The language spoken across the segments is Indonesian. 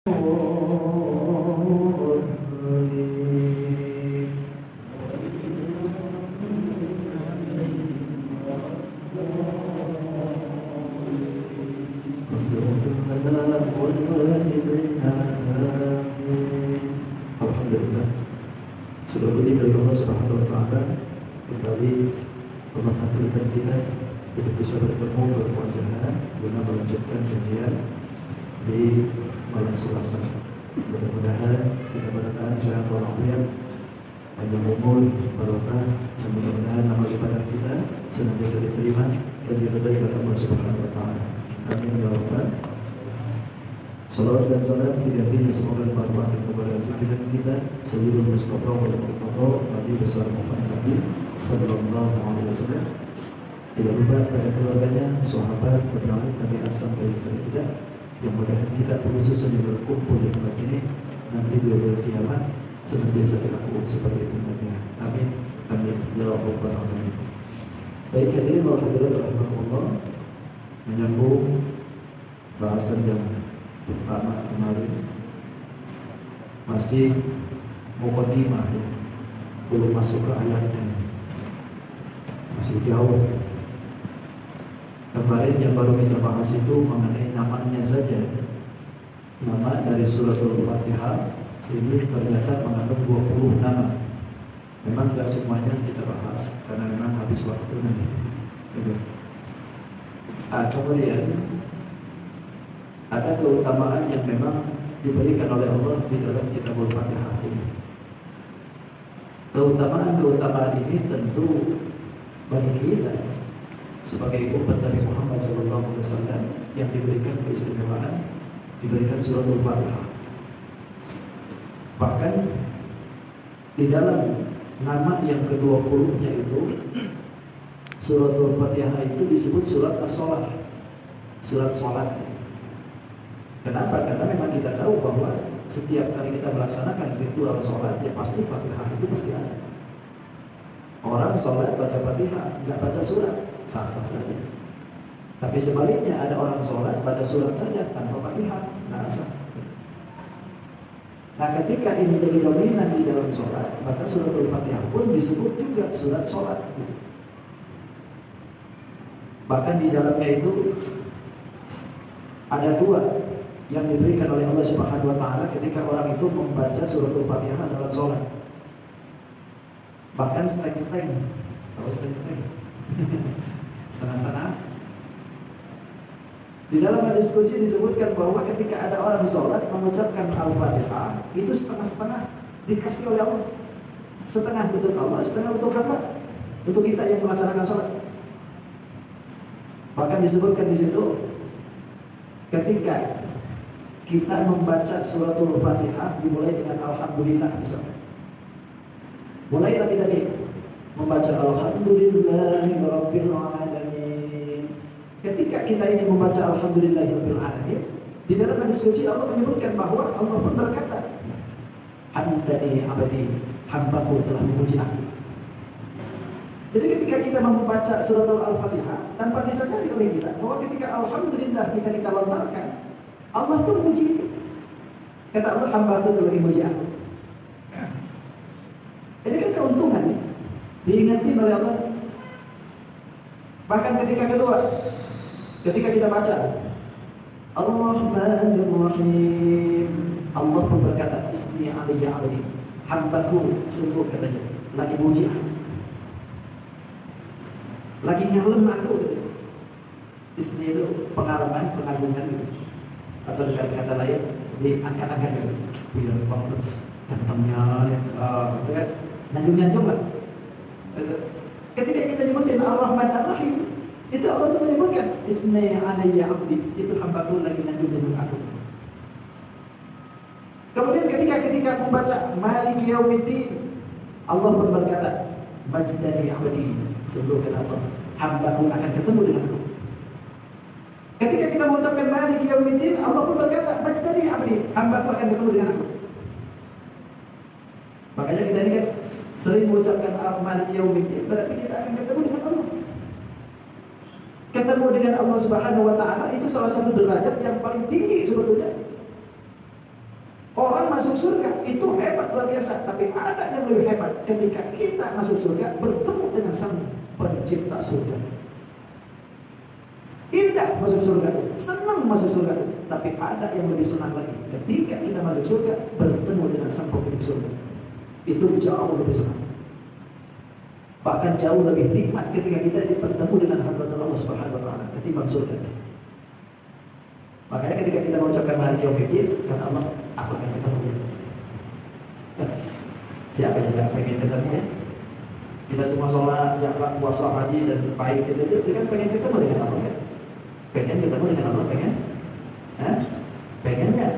Alhamdulillah, sudah beri dari Allah Subhanahu wa Ta'ala kembali memperhatikan kita untuk bisa bertemu berwajah guna melanjutkan kajian di malam Selasa. Mudah-mudahan kita bertahan sehat walafiat, panjang umur, barokah, dan mudah-mudahan amal ibadah kita senantiasa diterima dan diridhai oleh Allah Subhanahu wa Ta'ala. Amin ya rabbal alamin. Salawat dan salam digantinya semoga berbahagia kepada junjungan kita Sayyidul Mustafa wal Mustafa Nabi besar Muhammad Nabi sallallahu alaihi wasallam. Tidak lupa pada keluarganya, sahabat, penarik tabi'at sampai kepada kita yang mudah-mudahan kita khususnya yang berkumpul di tempat ini nanti di hari kiamat senantiasa dilakukan seperti itu. Amin. Amin. Ya rabbal alamin. Baik, hadirin wa hadirat rahimakumullah, menyambung bahasan yang pertama kemarin masih mukadimah, belum masuk ke ayatnya, masih jauh. Kemarin yang baru kita bahas itu mengenai namanya saja. Nama dari suratul Fatihah ini ternyata mengandung 20 nama. Memang tidak semuanya kita bahas karena memang habis waktu nanti. Kemudian ada keutamaan yang memang diberikan oleh Allah di dalam Kitabul Fatihah ini. Keutamaan ini tentu bagi kita sebagai umat dari Muhammad SAW yang diberikan keistimewaan, diberikan suratul Fatihah. Bahkan di dalam nama yang ke-20-nya itu, suratul Fatihah itu disebut surat as-sholat, surat sholat. Kenapa? Karena memang kita tahu bahwa setiap kali kita melaksanakan ritual sholat, ya pasti Fatihah itu mesti ada. Orang sholat baca Fatihah, nggak baca surat, sah-sah saja. Tapi sebaliknya ada orang sholat baca surat saja tanpa Fatihah, nggak sah. Nah, ketika ini jadi dominan di dalam sholat, maka suratul Fatihah pun disebut juga surat sholat. Bahkan di dalamnya itu ada dua yang diberikan oleh Allah Subhanahu wa Ta'ala ketika orang itu membaca suratul Fatihah dalam sholat. Bahkan seteng-seteng, tahu seteng-seteng? Setengah-setengah. Di dalam hadis qudsi disebutkan bahwa ketika ada orang sholat mengucapkan Al-Fatihah, itu setengah-setengah dikasih oleh Allah. Setengah untuk Allah, setengah untuk hamba, untuk kita yang melaksanakan sholat. Bahkan disebutkan di situ, ketika kita membaca suratul Fatihah dimulai dengan Alhamdulillah misalnya. Mulailah kita nih membaca Alhamdulillahirabbil alamin. Ketika kita ini membaca Alhamdulillahirabbil alamin, di dalam diskusi Allah menyebutkan bahwa Allah pun berkata, Hamdani abadi, hambaku telah memuji aku. Jadi ketika kita membaca suratul Al-Fatihah, tanpa disadari oleh kita bahwa ketika Alhamdulillah kita lontarkan, Allah itu memuji itu. Kata Allah, hamba itu telah memuji aku. Ini kan keuntungan, diingatkan oleh Allah. Bahkan ketika kedua, ketika kita baca Ar-Rahmanir-Rahim, Allah pun berkata, Ismi aliyya abdi, hambaku sungguh katanya lagi muji aku, lagi ngalem aku. Ismi itu pengalaman, pengagungan gitu. Atau dengan kata lain diangkat-angkat gitu. Biar banget gantengnya, kan? Nanjung-nanjung lah. Ketika kita nyebutin Ar-Rahman Ar-Rahim, itu Allah itu menyebutkan Ismi alayya abdi, itu hambaku lagi nanjung-nanjung aku. Kemudian ketika membaca Maliki Yaumiddin, Allah pun berkata, Majdani abdi, sungguh kenapa hambaku akan ketemu dengan aku. Ketika kita mengucapkan Maliki Yaumiddin, Allah pun berkata, Majdani abdi, hambaku akan ketemu dengan aku. Makanya kita ini kan sering mengucapkan Maliki Yaumiddin, berarti kita akan ketemu dengan Allah. Ketemu dengan Allah Subhanahu wa Ta'ala itu salah satu derajat yang paling tinggi sebetulnya. Orang masuk surga itu hebat luar biasa, tapi ada yang lebih hebat ketika kita masuk surga bertemu dengan Sang Pencipta surga. Indah masuk surga itu, senang masuk surga itu, tapi ada yang lebih senang lagi ketika kita masuk surga bertemu dengan Sang Pemilik surga. Itu jauh lebih senang. Bahkan jauh lebih nikmat ketika kita bertemu dengan hadirat Allah Subhanahu wa taala ketimbang surga. Makanya ketika kita mengucapkan Maliki Yaumiddin, kata Allah, aku akan ketemu dia. Siapa yang tidak pengen ketemu ya? Kita semua sholat, zakat, puasa, haji dan baik kita kan pengen ketemu dengan Allah kan? Pengen ketemu dengan Allah, pengen? Hah? Pengen nggak?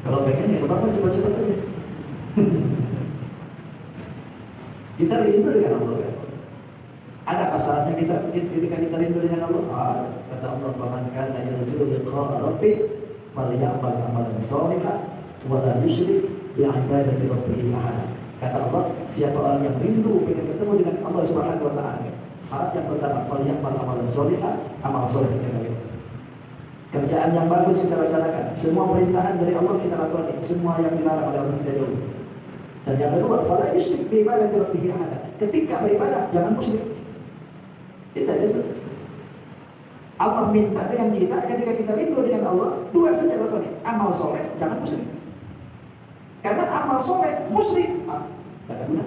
Kalau pengen ya apa-apa cepat-cepat aja. Kita rindu dengan Allah kan? Adakah saatnya ketika kita rindu dengan Allah? Kata Allah, "Man kana yarju liqa'a rabbih falyamal amalan shalihan wa la yusyrik bi ibadati rabbih ahada." Kata Allah, siapa orang yang rindu ingin ketemu dengan Allah Subhanahu wa taala, saat yang pertama falyamal amalan shalihan, amal saleh kita lakukan. Kerjaan yang bagus kita laksanakan. Semua perintahan dari Allah kita lakukan. Semua yang dilarang oleh Allah kita jauhi. Dan yang kedua, fala yusyrik bi ibadati rabbih ahada. Ketika beribadah jangan musyrik. Kita disebut Allah minta dengan kita ketika kita rindu dengan Allah, dua saja lakukan. Amal soleh, jangan musyrik. Karena amal soleh musyrik, tidak ada guna.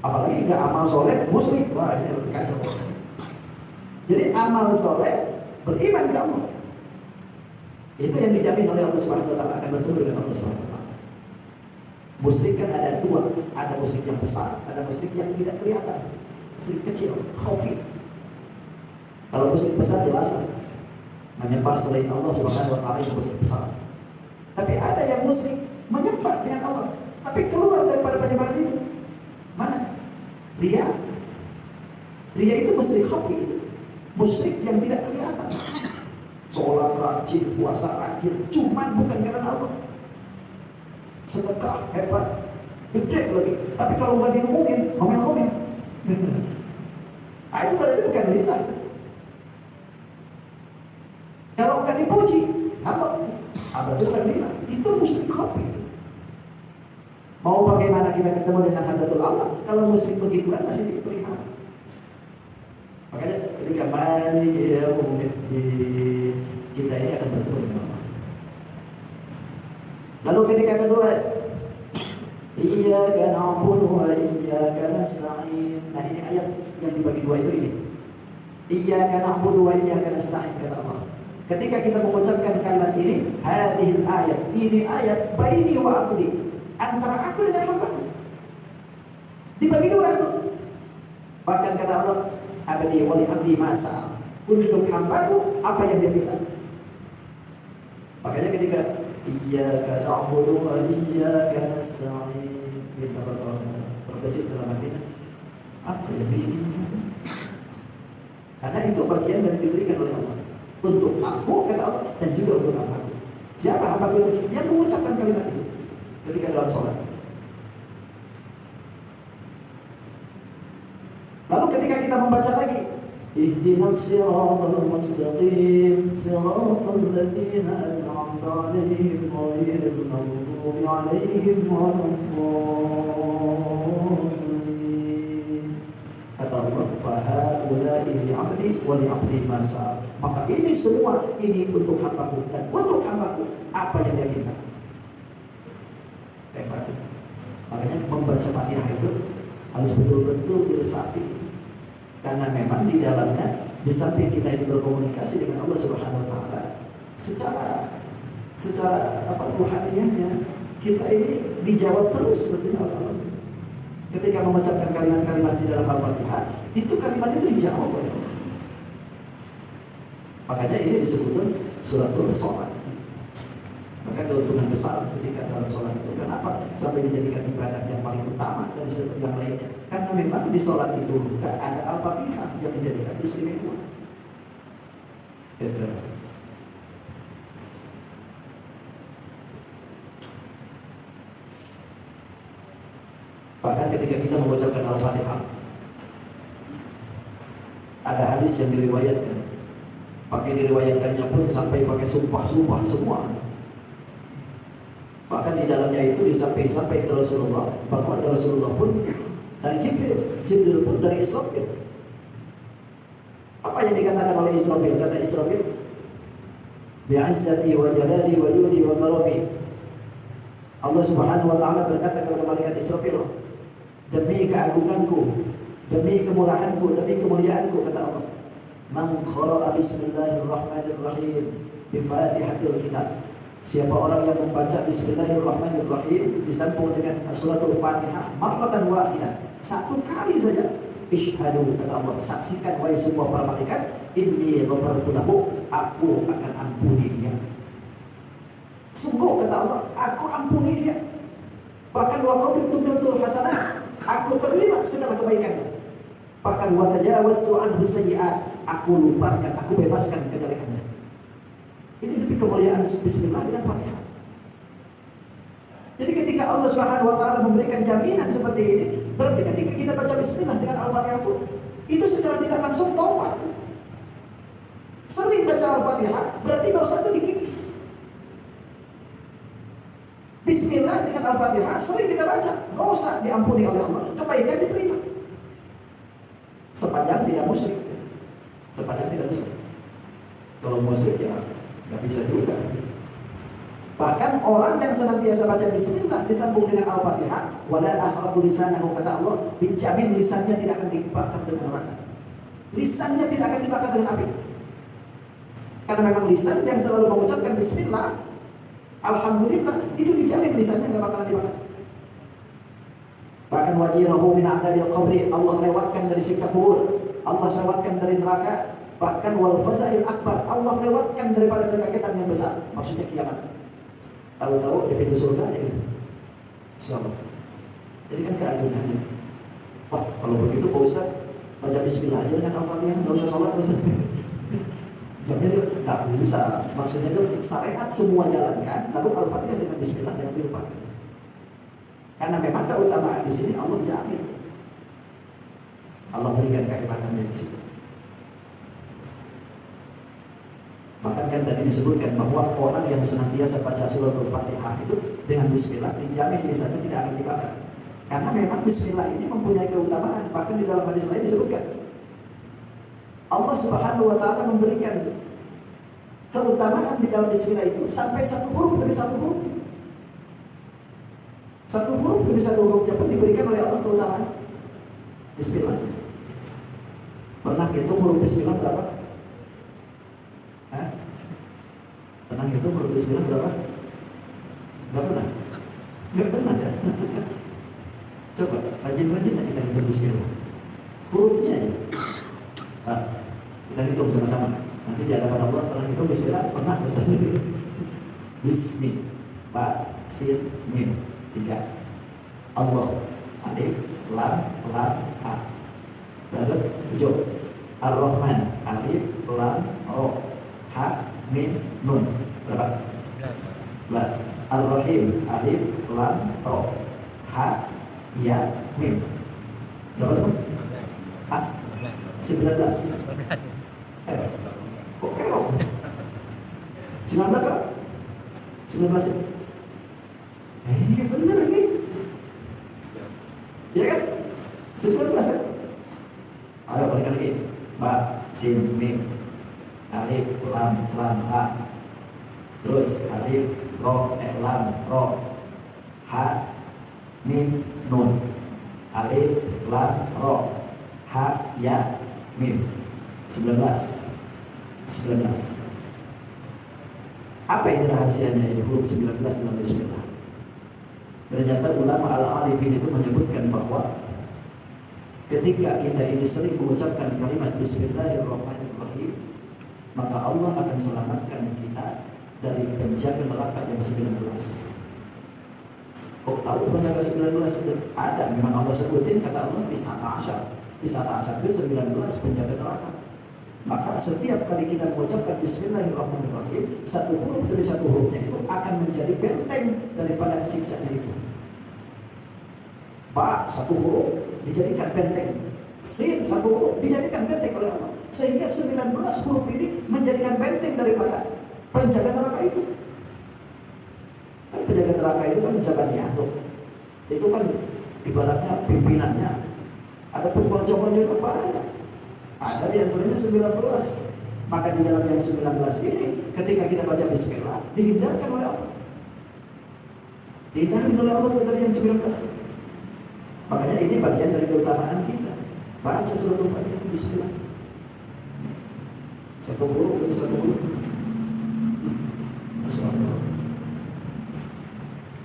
Apalagi nggak amal soleh musyrik, wah ini lebih kacau. Jadi amal soleh beriman ke Allah, itu yang dijamin oleh Allah Subhanahu wa taala akan bertemu dengan Allah Subhanahu wa taala. Musyrik kan ada dua, ada musyrik yang besar, ada musyrik yang tidak kelihatan. Musyrik kecil, khafi. Kalau musyrik besar jelas menyembah selain Allah Subhanahu wa taala itu musyrik besar. Tapi ada yang musyrik menyembah dengan Allah, tapi keluar daripada penyembahan itu. Mana? Riya. Riya itu musyrik khafi itu. Musyrik yang tidak kelihatan. Sholat rajin, puasa rajin, cuman bukan karena Allah. Sedekah hebat, gede lagi. Tapi kalau nggak diomongin, ngomel-ngomel. Nah, itu berarti bukan lillah. Kalau nggak dipuji, apa? Berarti bukan lillah. Itu musyrik khafi. Mau bagaimana kita ketemu dengan hadratul Allah kalau musyrik begituan masih dipelihara? Makanya ketika Maliki Yaumiddin, kita ini akan bertemu dengan Allah. Lalu ketika kedua, Iyyaka na'budu wa iyyaka nasta'in. Nah ini ayat yang dibagi dua itu ini. Iyyaka na'budu wa iyyaka nasta'in, kata Allah. Ketika kita mengucapkan kalimat ini, hadhil ayat, ini ayat baini wa abdi, antara aku dengan hambaku. Dibagi dua itu. Bahkan kata Allah, abdi wa li abdi masa, untuk hambaku apa yang dia minta. Makanya ketika Iyyaka na'budu wa iyyaka nasta'in, kita terbesit dalam hati, apa yang diinginkan? Karena itu bagian yang diberikan oleh Allah untuk aku, kata Allah, dan juga untuk hambaku. Siapa hambaku? Yang mengucapkan kalimat itu ketika dalam sholat. Lalu ketika kita membaca lagi, ihdinas siratal mustaqim, siratal ladzina an'amta 'alaihim ghairil maghdubi 'alaihim waladdallin. Kata Allah, fahaula'i li'abdi wa li'abdi ma sa'al. Maka ini semua ini untuk hambaku dan untuk hambaku apa yang dia minta. Hebat. Makanya membaca Fatihah itu harus betul-betul diresapi. Karena memang di dalamnya, di samping kita ini berkomunikasi dengan Allah Subhanahu wa taala secara ruhaniyahnya, kita ini dijawab terus seperti Allah. Ketika mengucapkan kalimat-kalimat di dalam Al-Fatihah, itu kalimat itu dijawab oleh Allah. Makanya ini disebutkan suratul sholat. Maka keuntungan besar ketika dalam sholat itu. Kenapa? Sampai dijadikan ibadah yang paling utama dari setiap yang lainnya. Karena memang di sholat itu juga ada Al-Fatihah yang menjadikan istimewa. Gitu. Bahkan ketika kita mengucapkan Al-Fatihah, ada hadis yang diriwayatkan. Pakai diriwayatkannya pun sampai pakai sumpah-sumpah semua. Bahkan di dalamnya itu sampai ke Rasulullah, bahwa Rasulullah pun dari Jibril pun dari Israfil. Apa yang dikatakan oleh Israfil? Kata Israfil, bi'izzati wa jalali wa judi wa karami. Allah Subhanahu wa taala berkata kepada malaikat Israfil, demi keagunganku, demi kemurahanku, demi kemuliaanku, kata Allah, man qara'a bismillahirrahmanirrahim bi Fatihatil Kitab. Siapa orang yang membaca bismillahirrahmanirrahim disambung dengan suratul Fatihah marratan wahidah, satu kali saja, isyhadu, kata Allah, saksikan wahai semua para malaikat, inni ghafartu lahu, aku akan ampuni dia. Sungguh, kata Allah, aku ampuni dia. Bahkan wa qabiltu minhu hasanah, aku terima segala kebaikannya. Bahkan wa tajawaztu anhu sayyi'at, aku lupakan, aku bebaskan kejelekannya. Ini demi kemuliaan bismillah dengan Fatihah. Jadi ketika Allah Subhanahu wa taala memberikan jaminan seperti ini, berarti ketika kita baca bismillah dengan Al-Fatihah itu secara tidak langsung taubat. Sering baca Al-Fatihah berarti dosa itu dikikis. Bismillah dengan Al-Fatihah sering kita baca, dosa diampuni oleh Allah, kebaikan diterima. Sepanjang tidak musyrik. Sepanjang tidak musyrik. Kalau musyrik ya nggak bisa juga. Bahkan orang yang senantiasa baca bismillah disambung dengan Al-Fatihah, wala akhrabu lisanahu, kata Allah, dijamin lisannya tidak akan dibakar dengan neraka. Lisannya tidak akan dibakar dengan api. Karena memang lisan yang selalu mengucapkan bismillah, alhamdulillah, itu dijamin lisannya nggak bakalan dibakar. Bahkan wajirahu min adzabil qabri, Allah lewatkan dari siksa kubur, Allah lewatkan dari neraka. Bahkan wal fazail akbar, Allah lewatkan daripada kekagetan yang besar, maksudnya kiamat. Tahu-tahu di pintu surga aja gitu. Insyaallah. Jadi kan keagungannya. Wah, kalau begitu Pak Ustaz, baca bismillah aja dengan Al-Fatihah, nggak usah sholat Ustaz. Jamnya itu nggak bisa. Maksudnya itu syariat semua jalankan, lalu Al-Fatihah dengan bismillah yang dilupakan. Karena memang keutamaan di sini Allah jamin. Allah berikan kehebatannya di sini. Bahkan kan tadi disebutkan bahwa orang yang senantiasa baca suratul Fatihah itu dengan bismillah dijamin lisannya tidak akan dibakar. Karena memang bismillah ini mempunyai keutamaan. Bahkan di dalam hadis lain disebutkan Allah Subhanahu wa taala memberikan keutamaan di dalam bismillah itu sampai satu huruf demi satu huruf. Satu huruf demi satu hurufnya pun diberikan oleh Allah keutamaan bismillah. Pernah hitung huruf bismillah berapa? Pernah itu huruf bismillah berapa? Gak pernah? Gak pernah ya? Coba, rajin-rajin kita hitung bismillah. Hurufnya ya. Nah, kita hitung sama-sama. Nanti di hadapan Allah pernah hitung bismillah? Pernah besar ini. Bismi, ba, sin, mim. 3. Allah, alif, lam, ha. Lalu 7. Ar-Rahman, alif, lam, ro, ha, mim, nun. Berapa? 11. Ar-Rahim, alif, lam, ro, ha, ya, mim. Berapa teman? 19. Kok kerok? 19 kan? 19 ya? Ini bener ini. Ya kan? 19 kan? Ayo balikan lagi. Ba, sin, mim, alif, lam, ha. Terus alif, lam, ro, ha, mim, nun. Alif, lam, ro, ha, ya, mim. 19. Apa ini rahasianya ini huruf 19 dalam bismillah? Ternyata ulama al-arifin itu menyebutkan bahwa ketika kita ini sering mengucapkan kalimat bismillahirrahmanirrahim, maka Allah akan selamatkan kita dari penjaga neraka yang 19. Kok tahu penjaga 19 itu ada? Memang Allah sebutin, kata Allah Isata Asyar itu 19 penjaga neraka. Maka setiap kali kita mengucapkan bismillahirrahmanirrahim, satu huruf dari satu hurufnya itu akan menjadi benteng daripada siksanya itu. Ba, satu huruf dijadikan benteng. Sin, satu huruf dijadikan benteng oleh Allah. Sehingga 19 huruf ini menjadikan benteng daripada penjaga neraka itu. penjaga neraka itu kan jabatnya tuh. Itu kan ibaratnya pimpinannya. Ada pembocoran juga banyak. Ada di antaranya 19. Maka di dalam yang 19 ini, ketika kita baca Bismillah, dihindarkan oleh Allah. Dihindarkan oleh Allah dari yang 19. Makanya ini bagian dari keutamaan kita. Baca surat Al-Fatihah Bismillah. Satu huruf demi satu huruf. Masya Allah.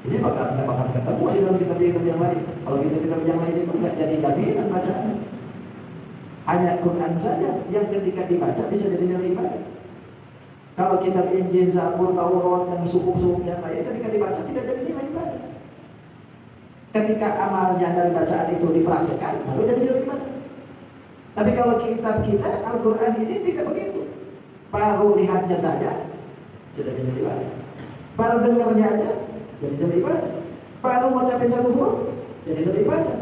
Ini nggak bakal ketemu di dalam kitab-kitab yang lain. Kalau kitab-kitab yang lain itu nggak jadi jaminan bacaannya. Hanya Quran saja yang ketika dibaca bisa jadi nilai ibadah. Kalau kitab Injil, Zabur, Taurat dan suku-suku yang lain ketika dibaca tidak jadi nilai ibadah. Ketika amalnya dari bacaan itu dipraktekkan baru jadi nilai ibadah. Tapi kalau kitab kita Al-Quran ini tidak begitu. Baru lihatnya saja sudah jadi ibadah. Baru dengarnya aja jadi nilai ibadah. Baru ngucapin satu huruf jadi nilai ibadah.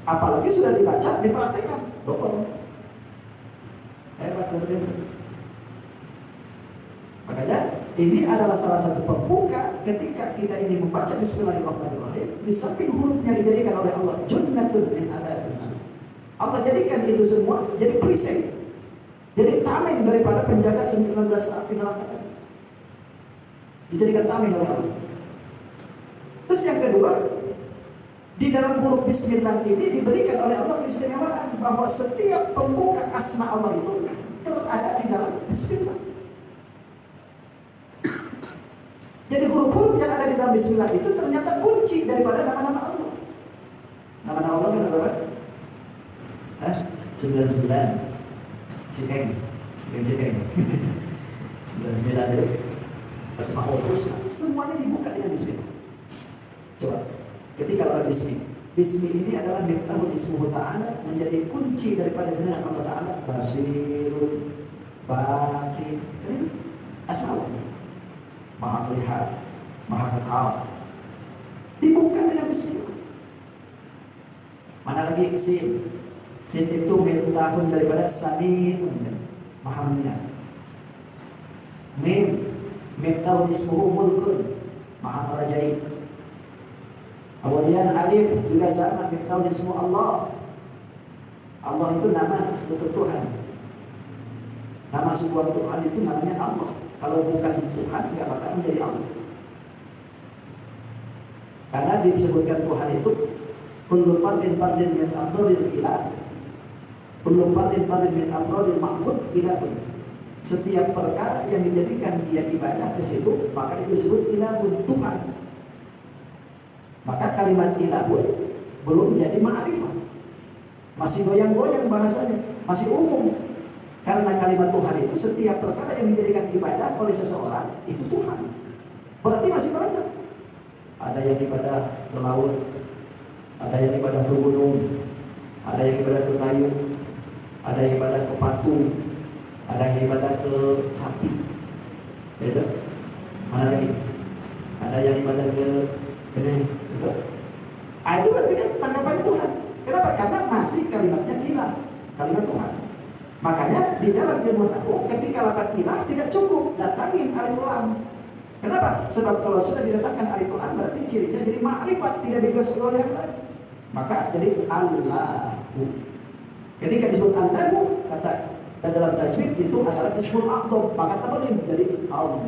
Apalagi sudah dibaca, dipraktekkan. Betul. Hebat luar biasa. Makanya ini adalah salah satu pembuka ketika kita ini membaca Bismillahirrahmanirrahim. Di samping hurufnya dijadikan oleh Allah junnatun min adzabillah. Allah jadikan itu semua jadi perisai, jadi tameng daripada penjaga 19 api neraka. Dijadikan tameng oleh Allah. Terus yang kedua, di dalam huruf Bismillah ini diberikan oleh Allah keistimewaan bahwa setiap pembuka asma Allah itu terus ada di dalam Bismillah. Jadi huruf-huruf yang ada di dalam Bismillah itu ternyata kunci daripada nama-nama Allah. Nama-nama Allah kan berapa? 99. Cikeng. 99 itu Asmaul Husna. Semuanya dibuka dengan Bismillah. Coba. Ketika Allah Bismi ini adalah miftahul ismuhu ta'ala, menjadi kunci daripada nama Allah Ta'ala. Basirun, Baqi, ini asma Allah. Maha melihat, maha kekal. Dibuka dengan Bismillah. Mana lagi sin? Sin itu miftahun daripada Sami'un, maha melihat. Mim, miftahul ismuhu mulkun, maha merajai. Kemudian alif juga sama, miftahul ismu Allah. Allah itu nama untuk Tuhan. Nama sebuah Tuhan itu namanya Allah. Kalau bukan Tuhan nggak bakal menjadi Allah. Karena disebutkan Tuhan itu kullu fardin min afdalil ilah. Kullu fardin min afdalil ma'bud ilahun. Setiap perkara yang dijadikan dia ibadah ke situ, maka itu disebut ilahun, Tuhan. Maka kalimat ilahun belum jadi ma'rifah. Masih goyang-goyang bahasanya, masih umum. Karena kalimat Tuhan itu setiap perkara yang dijadikan ibadah oleh seseorang itu Tuhan. Berarti masih banyak. Ada yang ibadah ke laut, ada yang ibadah ke gunung, ada yang ibadah ke kayu, ada yang ibadah ke patung, ada yang ibadah ke sapi. Gitu. Mana lagi? Ada yang ibadah ke ini. Itu berarti kan tanggapannya Tuhan. Kenapa? Karena masih kalimatnya ilah, kalimat Tuhan. Makanya di dalam ilmu tahu ketika lafaz ilah tidak cukup, datangin alif lam. Kenapa? Sebab kalau sudah diletakkan alif lam berarti cirinya jadi ma'rifat, tidak dikasih oleh yang lain. Maka jadi Allahu. Ketika disebut Allahu, kata dan dalam tajwid itu adalah ismul a'dham, maka tabalin jadi Allah.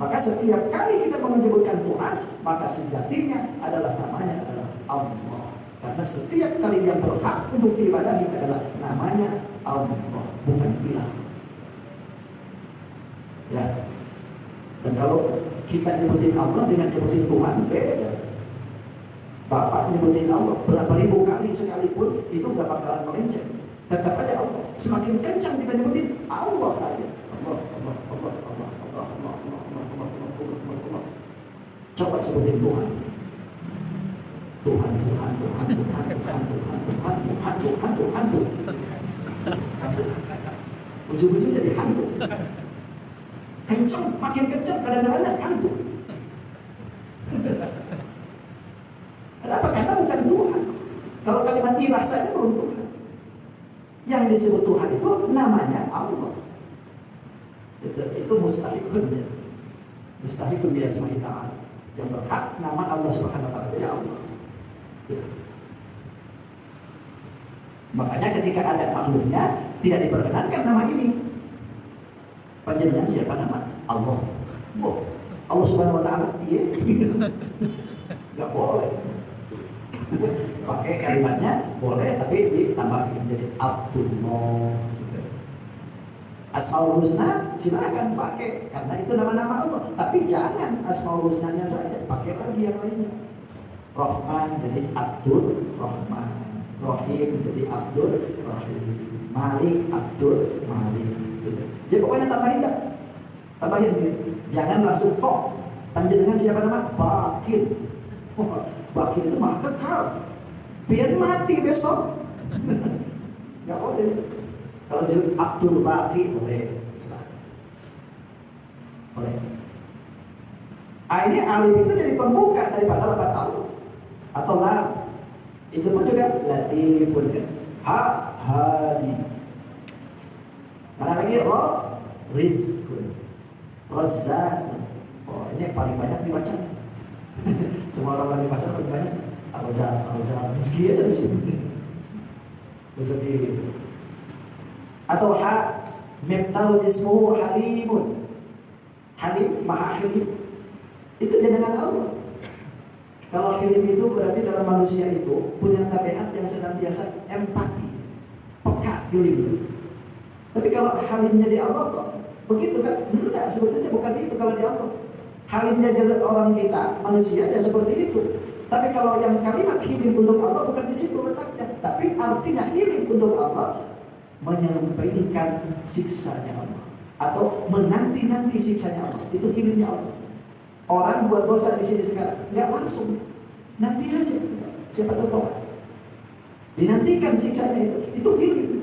Maka setiap kali kita menyebutkan Tuhan, maka sejatinya adalah namanya adalah Allah. Karena setiap kali yang berhak untuk diibadahi adalah namanya Allah, bukan ilah. Ya. Dan kalau kita nyebutin Allah dengan nyebutin Tuhan, beda. Bapak nyebutin Allah berapa ribu kali sekalipun itu nggak bakalan melenceng. Tetap aja Allah. Semakin kencang kita nyebutin Allah aja. Allah. Coba sebutin Tuhan. Tuhan. Ujung-ujung jadi hantu. Kencang, makin kencang kadang-kadang hantu. Kenapa? Karena bukan Tuhan. Kalau kalimat ilah saja belum Tuhan. Yang disebut Tuhan itu namanya Allah. Itu mustahilun ya. Mustahikun bi asma'i ta'ala. Yang berhak nama Allah Subhanahu wa taala, ya Allah. Ya. Makanya ketika ada makhluknya tidak diperkenankan nama ini. Panjenengan siapa nama? Allah. Oh, Allah Subhanahu wa taala. Iya. Enggak boleh. Pakai kalimatnya boleh tapi ditambahin jadi Abdullah. Asmaul Husna silakan pakai karena itu nama-nama Allah. Tapi jangan Asmaul Husnanya saja, pakai lagi yang lainnya. Rahman jadi Abdul Rahman, Rahim jadi Abdul Rahim, Malik Abdul Malik. Gitu. Jadi pokoknya tambahin dah, tambahin gitu. Jangan langsung kok. Panjenengan siapa nama? Bakir. Bakir itu mah kekal. Biar mati besok. Gak boleh. Kalau disebut Abdul Baqi boleh. Boleh. Ini alif itu jadi pembuka daripada lafaz Allah atau lam. Itu pun juga latifun kan. Hadi. Mana lagi roh rizqun. Razzaq. Oh, ini paling banyak dibaca. Semua orang di pasar paling banyak. Kalau jangan rezeki aja di sini. Rezeki. Atau miftahu ismuhu halimun. Halim, maha halim. Itu jenengan Allah. Kalau halim itu berarti dalam manusia itu punya tabiat yang senantiasa empati, peka halim itu. Tapi kalau halimnya di Allah kok begitu kan? Enggak, sebetulnya bukan itu kalau di Allah. Halimnya jadi orang kita, manusia ya seperti itu. Tapi kalau yang kalimat halim untuk Allah bukan di situ letaknya, tapi artinya halim untuk Allah menyampaikan siksanya Allah atau menanti-nanti siksanya Allah. Itu halimnya Allah. Orang buat dosa di sini sekarang nggak langsung, nanti aja. Siapa tahu tobat. Dinantikan siksanya itu halim.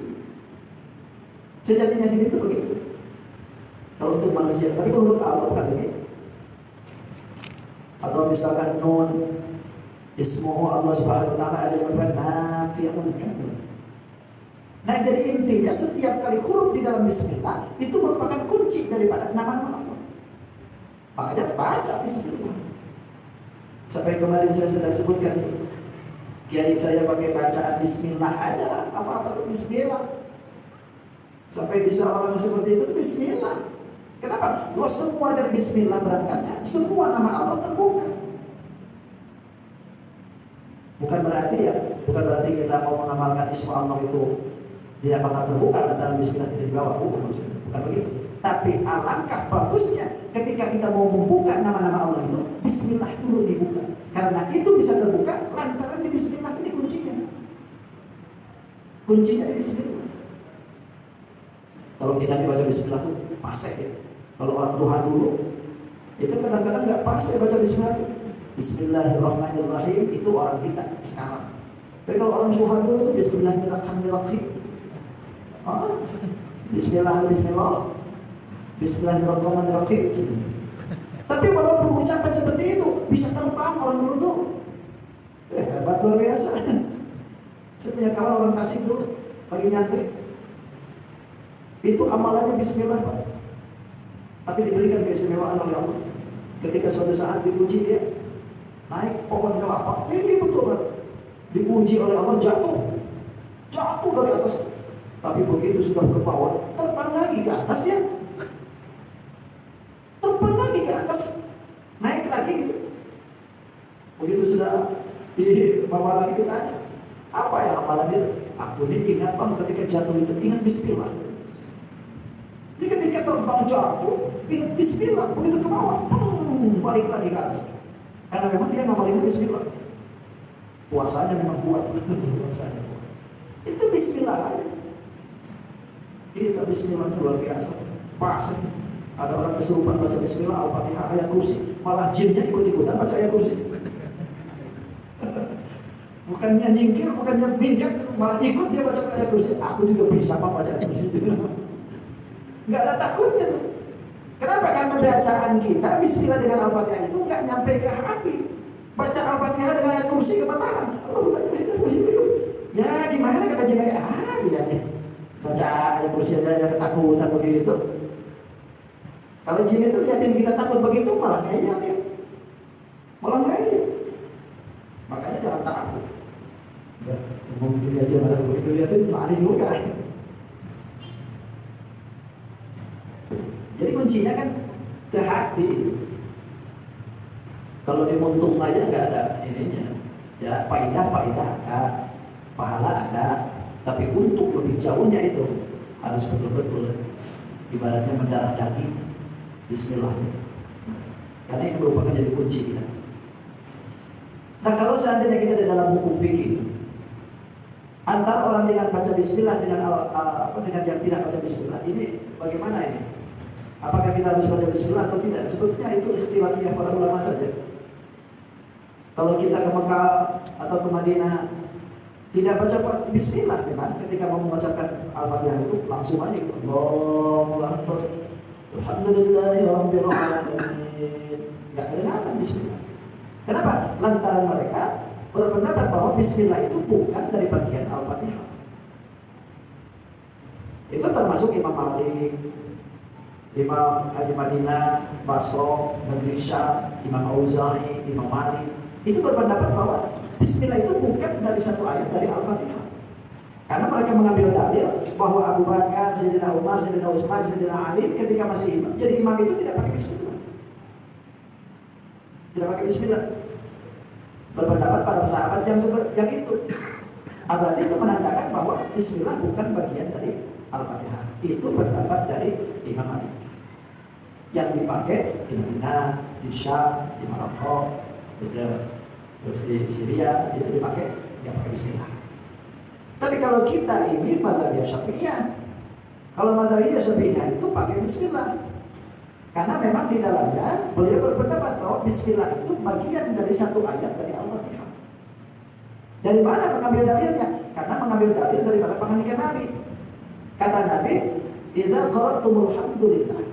Sejatinya halim itu begitu. Kalau untuk manusia, tapi kalau untuk Allah bukan begitu. Atau misalkan nun ismuhu Allah Subhanahu wa taala ada yang nafi'un kamil. Nah, jadi intinya setiap kali huruf di dalam bismillah itu merupakan kunci daripada nama Allah. Makanya baca bismillah. Sampai kemarin saya sudah sebutkan, kiai saya pakai bacaan bismillah aja, apa-apa tuh bismillah. Sampai bisa orang seperti itu bismillah. Kenapa? Lo semua dari bismillah berangkatnya, semua nama Allah terbuka. Bukan berarti kita mau mengamalkan ismu Allah itu dia bakal terbuka dalam bismillah tidak dibawa, bukan begitu. Tapi alangkah bagusnya ketika kita mau membuka nama-nama Allah itu, bismillah dulu dibuka. Karena itu bisa terbuka lantaran di bismillah ini kuncinya. Kuncinya di bismillah. Kalau kita dibaca bismillah itu pasek ya. Kalau orang Tuhan dulu itu kadang-kadang nggak pasek baca bismillah. Bismillahirrahmanirrahim itu orang kita sekarang. Tapi kalau orang Tuhan dulu itu Bismillahirrahmanirrahim. Bismillahirrahmanirrahim. Tapi walaupun ucapan seperti itu bisa terbang orang dulu tuh. Hebat luar biasa. Saya punya kawan orang Tasik dulu lagi nyantri. Itu amalannya bismillah Pak. Tapi diberikan keistimewaan oleh Allah. Ketika suatu saat dipuji dia naik pohon kelapa, ini betul Pak. Dipuji oleh Allah jatuh dari atas. Tapi begitu sudah ke bawah, terbang lagi ke atas ya. Terbang lagi ke atas, naik lagi gitu. Begitu sudah dibawa lagi kita, apa ya amalan itu? Aku ini ingat Bang ketika jatuh itu ingat bismillah. Jadi ketika terbang jatuh, ingat bismillah. Begitu ke bawah, balik lagi ke atas. Karena memang dia ngamalin bismillah. Puasanya memang kuat. Puasanya kuat. Itu bismillah aja. Kita bismillah luar biasa. Pas ada orang kesurupan baca bismillah Al-Fatihah ayat kursi, malah jinnya ikut-ikutan baca ayat kursi. Bukannya nyingkir, bukannya minggir, malah ikut dia baca ayat kursi. Aku juga bisa baca ayat kursi. Enggak ada takutnya tuh. Kenapa? Karena bacaan kita bismillah dengan Al-Fatihah itu enggak nyampe ke hati. Baca Al-Fatihah dengan ayat kursi kebataran. Ya gimana kata jinnya? Dia nih baca ayat kursi aja yang ketakutan begitu. Kalau jin itu lihatin kita takut begitu malah ngeyel dia. Malah ngeyel. Makanya jangan takut. Ya, mau begini aja malah begitu lihatin lari juga. Jadi kuncinya kan ke hati. Kalau di muntung aja nggak ada ininya. Ya, faidah ada, pahala ada, tapi untuk lebih jauhnya itu harus betul-betul ibaratnya mendarah daging. Bismillah. Karena itu merupakan jadi kunci kita. Nah, kalau seandainya kita di dalam hukum fikih antara orang yang baca bismillah dengan dengan yang tidak baca bismillah, ini bagaimana ini? Apakah kita harus baca bismillah atau tidak? Sebetulnya itu ikhtilafiyah para ulama saja. Kalau kita ke Mekah atau ke Madinah tidak baca bismillah, memang ketika mau mengucapkan Al-Fatihah itu langsung aja Allahu Akbar. Alhamdulillahirabbil alamin. Enggak kedengaran bismillah. Kenapa? Lantaran mereka berpendapat bahwa bismillah itu bukan dari bagian Al-Fatihah. Itu termasuk Imam Malik, Imam Haji Madinah, Basro, Negeri Syam, Imam Auza'i, Imam Malik. Itu berpendapat bahwa bismillah itu bukan dari satu ayat dari Al-Fatihah. Karena mereka mengambil dalil bahwa Abu Bakar, Sayyidina Umar, Sayyidina Utsman, Sayyidina Ali ketika masih hidup jadi imam itu tidak pakai bismillah. Tidak pakai bismillah. Berpendapat para sahabat yang itu. Berarti itu menandakan bahwa bismillah bukan bagian dari Al-Fatihah. Itu pendapat dari Imam Malik. Yang dipakai di Madinah, di Syam, di Maroko, terus di Syria itu dipakai yang pakai bismillah. Tapi kalau kita ini mazhab Syafi'iyah, kalau mazhab Syafi'iyah itu pakai bismillah. Karena memang di dalamnya beliau berpendapat bahwa bismillah itu bagian dari satu ayat dari Al-Fatihah. Dari mana mengambil dalilnya? Karena mengambil dalil daripada penganikan Nabi. Kata Nabi, "Idza qara'tumul hamdulillah."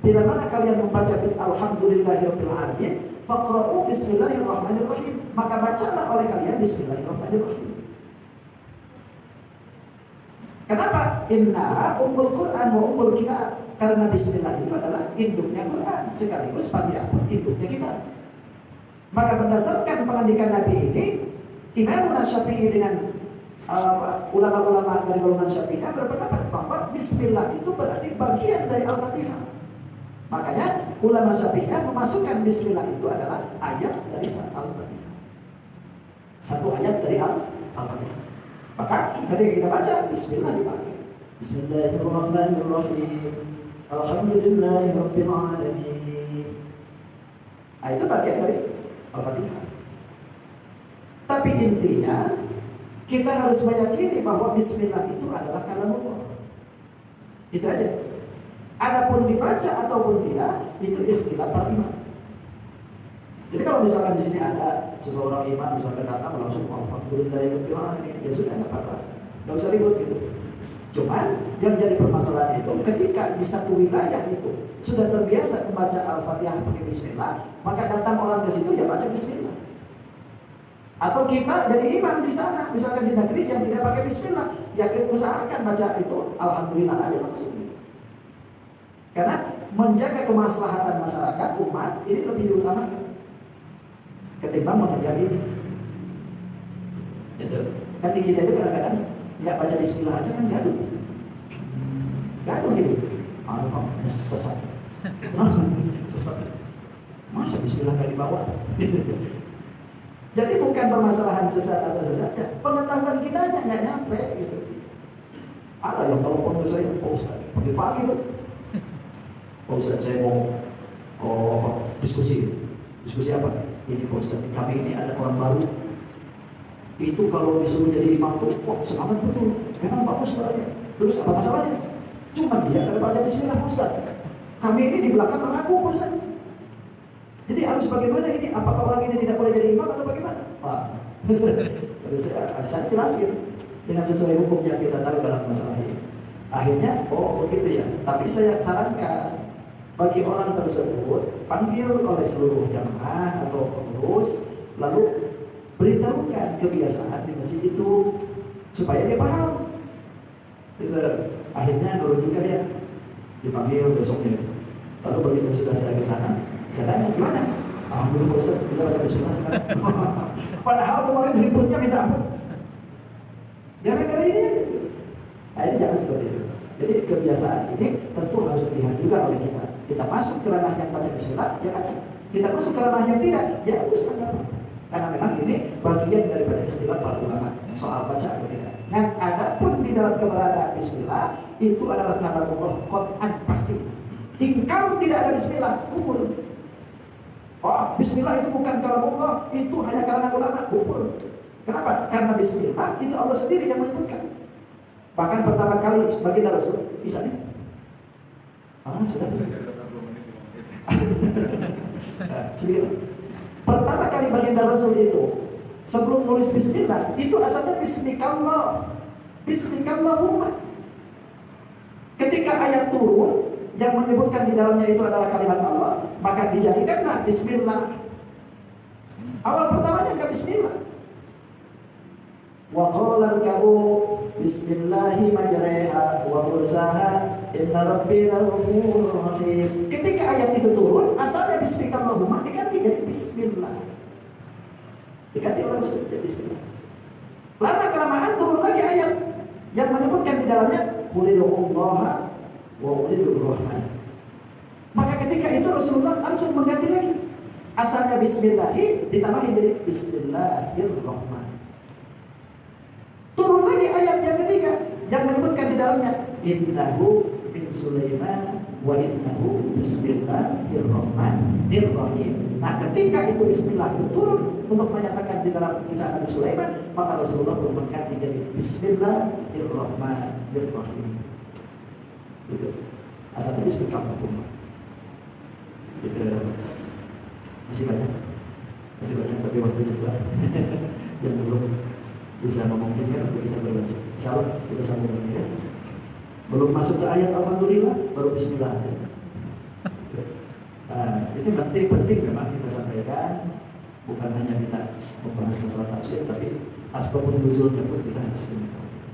Bila mana kalian membaca alhamdulillahirabbil alamin, faqra'u bismillahirrahmanirrahim. Maka bacalah oleh kalian bismillahirrahmanirrahim. Kenapa? Inna ummul Quran wa ummul kitab. Karena bismillah itu adalah induknya Quran, sekaligus Fatihah induknya kita. Maka berdasarkan pengandikan Nabi ini, Imam Syafi'i dengan ulama-ulama dari golongan Syafi'iyah berpendapat bahwa bismillah itu berarti bagian dari Al-Fatihah. Makanya ulama Syafi'iyah memasukkan bismillah itu adalah ayat dari Al-Fatihah. Satu ayat dari Al-Fatihah. Maka ketika kita baca bismillah dipakai. Bismillahirrahmanirrahim. Alhamdulillahirabbil alamin. Itu bagian dari Al-Fatihah. Tapi intinya kita harus meyakini bahwa bismillah itu adalah kalamullah. Itu aja. Adapun dibaca ataupun tidak, itu ikhtilaf para imam. Jadi kalau misalkan di sini ada seseorang imam misalkan datang langsung alhamdulillahirabbil alamin, ya sudah enggak apa-apa. Enggak usah ribut gitu. Cuman yang jadi permasalahan itu ketika di satu wilayah itu sudah terbiasa membaca Al-Fatihah pakai bismillah, maka datang orang ke situ ya baca bismillah. Atau kita jadi imam di sana, misalkan di negeri yang tidak pakai bismillah, ya kita usahakan baca itu alhamdulillah aja langsung. Karena menjaga kemaslahatan masyarakat umat ini lebih diutamakan ketimbang mengajar ini. Gitu. Kan di kita itu kadang-kadang nggak baca bismillah aja kan gaduh gitu. Sesat. Sesat. Masa bismillah nggak dibawa? Jadi bukan permasalahan sesat atau sesatnya, pengetahuan kita aja nggak nyampe gitu. Ada yang telepon ke saya, Pak Ustaz, pagi-pagi tuh, Pak Ustaz saya mau diskusi apa? Ini Pak Ustaz, kami ini ada orang baru. Itu kalau disuruh jadi imam tuh, wah semangat betul, memang bagus suaranya. Terus apa masalahnya? Cuma dia daripada bismillah Pak Ustaz. Kami ini di belakang mengaku Pak Ustaz. Jadi harus bagaimana ini? Apakah orang ini tidak boleh jadi imam atau bagaimana? Wah, saya jelasin dengan sesuai hukum yang kita tahu dalam masalah ini. Akhirnya, oh begitu ya. Tapi saya sarankan bagi orang tersebut panggil oleh seluruh jamaah atau pengurus, lalu beritahukan kebiasaan di masjid itu supaya dia paham. Akhirnya nurut juga dia dipanggil besoknya. Lalu begitu sudah saya ke sana, saya tanya gimana? Alhamdulillah Ustaz, kita baca bismillah sekarang. Padahal kemarin ributnya minta ampun. Gara-gara ini aja. Nah ini jangan seperti itu. Jadi kebiasaan ini tentu harus dilihat juga oleh kita. Kita masuk ke ranah yang baca bismillah, ya baca. Kita masuk ke ranah yang tidak, ya usah. Karena memang ini bagian daripada istilah para ulama soal baca atau tidak. Dan adapun di dalam keberadaan bismillah itu adalah kalam Allah Quran pasti. Kalau tidak ada bismillah, kubur. Oh, bismillah itu bukan kalam Allah, itu hanya kalangan ulama, kubur. Kenapa? Karena bismillah itu Allah sendiri yang menyebutkan. Bahkan pertama kali baginda Rasul, bisa nih? Sudah. Sedikit. Pertama kali baginda Rasul itu sebelum nulis bismillah itu asalnya bismikallah, bismikallahumma. Ketika ayat turun yang menyebutkan di dalamnya itu adalah kalimat Allah, maka dijadikanlah bismillah. Awal pertamanya enggak bismillah. Wa qala al-kabu bismillahi majreha wa mursaha inna rabbi laghafurur rahim. Ketika ayat itu turun, asalnya bismikallahumma diganti jadi bismillah. Diganti oleh Rasul jadi bismillah. Lama kelamaan turun lagi ayat yang menyebutkan di dalamnya qulillaha wa qulidur rahman. Maka ketika itu Rasulullah langsung mengganti lagi. Asalnya bismillahi ditambahin jadi bismillahirrahmanirrahim. Turun lagi ayat yang ketiga yang menyebutkan di dalamnya innahu min Sulaiman wa innahu bismillahirrahmanirrahim. Nah, ketika itu bismillah itu turun untuk menyatakan di dalam kisah Nabi Sulaiman, maka Rasulullah pun mengganti jadi bismillahirrahmanirrahim. Itu asalnya bismillahirrahmanirrahim. Itu masih banyak tapi waktu juga yang belum bisa memungkinkan untuk kita berbaca. Insyaallah kita sambung lagi ya. Belum masuk ke ayat alhamdulillah, baru bismillah. Ini penting memang kita sampaikan, bukan hanya kita membahas masalah tafsir, tapi asbabun nuzulnya pun kita harus tahu.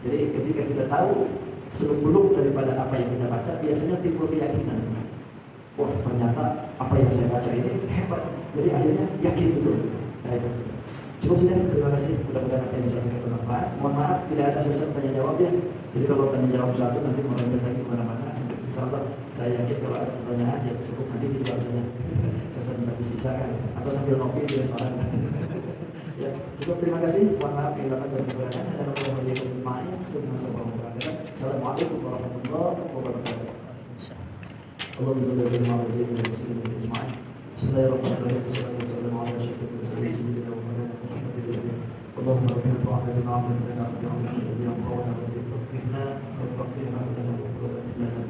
Jadi ketika kita tahu sebelum daripada apa yang kita baca, biasanya timbul keyakinan. Wah, ternyata apa yang saya baca ini hebat. Jadi akhirnya yakin betul. Cukup sudah, terima kasih. Mudah-mudahan apa yang disampaikan bermanfaat. Mohon maaf tidak ada sesi tanya jawab ya. Jadi kalau tanya jawab satu nanti melanjutkan lagi kemana-mana. Insyaallah saya yakin kalau ada pertanyaan ya cukup nanti dijawab saja. Sesi nanti sisakan atau sambil ngopi di restoran. Ya, cukup terima kasih. Mohon maaf yang dapat berkenan dan wassalamualaikum warahmatullahi wabarakatuh. Allahumma shalli ala sayyidina Muhammad ajma'in. Bismillahirrahmanirrahim. Assalamualaikum warahmatullahi wabarakatuh. اللهم ربنا تعالى بما علمتنا وجعلنا اليوم قولا وفقهنا وفقهنا لنا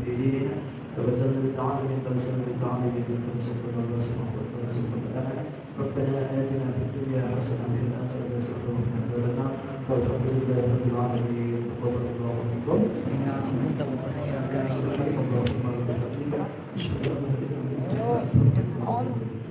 في ديننا توسلنا بالتعالى توسلنا بالتعالى توسلنا بالرسول لنا ربنا آتنا في الدنيا حسنة وفي الآخرة حسنة وقنا عذاب النار والحمد لله رب العالمين تقبل الله منكم إنك يا كريم اللهم وبحمدك أشهد أن لا إله إلا أنت أستغفرك وأتوب إليك.